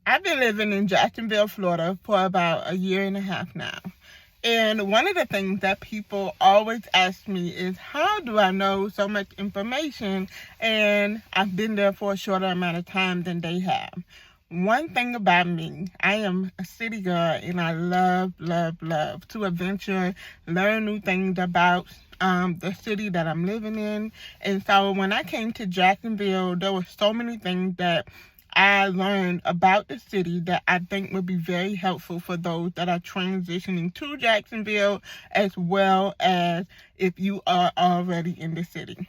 I've been living in Jacksonville, Florida for about a year and a half now. And one of the things that people always ask me is, how do I know so much information and I've been there for a shorter amount of time than they have? One thing about me, I am a city girl and I love to adventure, learn new things about the city that I'm living in. And so when I came to Jacksonville, there were so many things that I learned about the city that I think would be very helpful for those that are transitioning to Jacksonville, as well as if you are already in the city.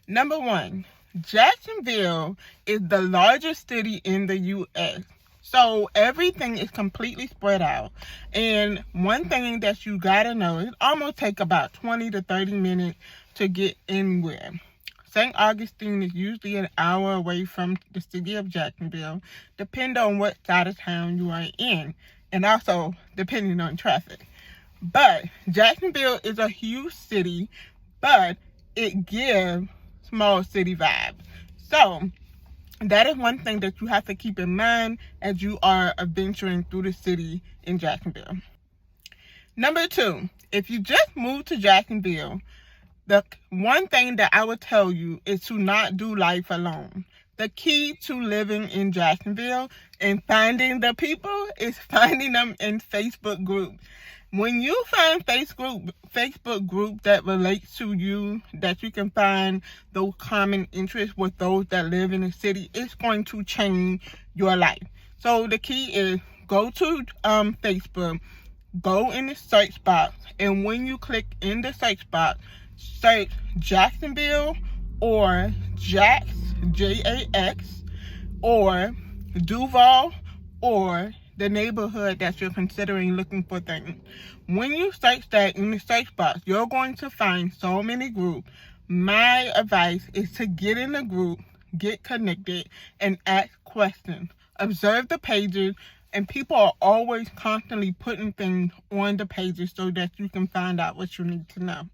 Number one, Jacksonville is the largest city in the U.S. So everything is completely spread out. And one thing that you gotta know, it almost takes about 20 to 30 minutes to get anywhere. St. Augustine is usually an hour away from the city of Jacksonville, depending on what side of town you are in, and also depending on traffic. But Jacksonville is a huge city, but it gives small city vibes. So that is one thing that you have to keep in mind as you are adventuring through the city in Jacksonville. Number two, if you just moved to Jacksonville, the one thing that I would tell you is to not do life alone. The key to living in Jacksonville and finding the people is finding them in Facebook groups. When you find Facebook group that relates to you, that you can find those common interests with those that live in the city, it's going to change your life. So the key is go to Facebook, go in the search box, and when you click in the search box, search Jacksonville or Jax, Jax, or Duval, or the neighborhood that you're considering looking for things. When you search that in the search box, you're going to find so many groups. My advice is to get in a group, get connected, and ask questions. Observe the pages, and people are always constantly putting things on the pages so that you can find out what you need to know.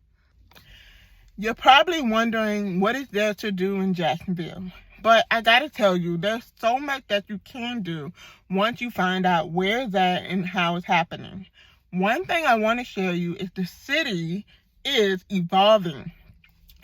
You're probably wondering what is there to do in Jacksonville. But I gotta tell you, there's so much that you can do once you find out where it's at and how it's happening. One thing I want to share you is the city is evolving.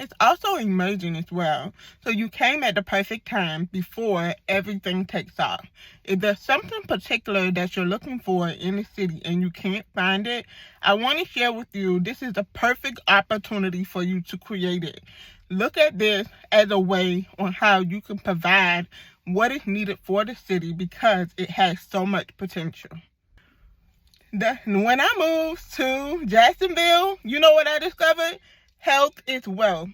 It's also emerging as well. So you came at the perfect time before everything takes off. If there's something particular that you're looking for in the city and you can't find it, I want to share with you, this is the perfect opportunity for you to create it. Look at this as a way on how you can provide what is needed for the city because it has so much potential. When I moved to Jacksonville, you know what I discovered? Health is wealth.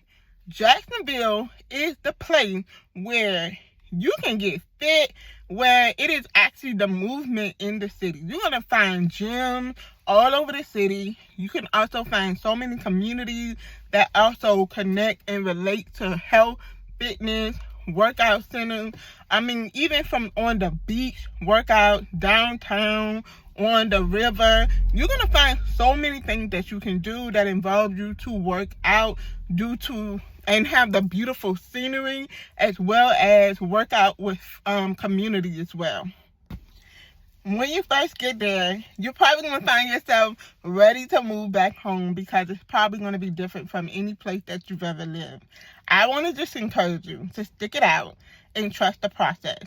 Jacksonville is the place where you can get fit, where it is actually the movement in the city. You're going to find gyms all over the city. You can also find so many communities that also connect and relate to health, fitness, workout centers. I mean, even from on the beach, workout, downtown, on the river, you're going to find so many things that you can do that involve you to work out, and have the beautiful scenery, as well as work out with community as well. When you first get there, you're probably going to find yourself ready to move back home because it's probably going to be different from any place that you've ever lived. I want to just encourage you to stick it out and trust the process.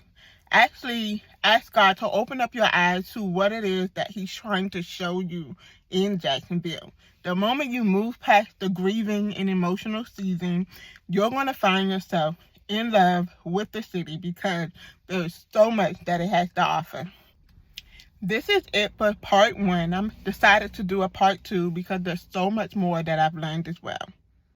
Actually, ask God to open up your eyes to what it is that He's trying to show you in Jacksonville. The moment you move past the grieving and emotional season, you're going to find yourself in love with the city because there's so much that it has to offer. This is it for part 1. I'm decided to do a part 2 because there's so much more that I've learned as well.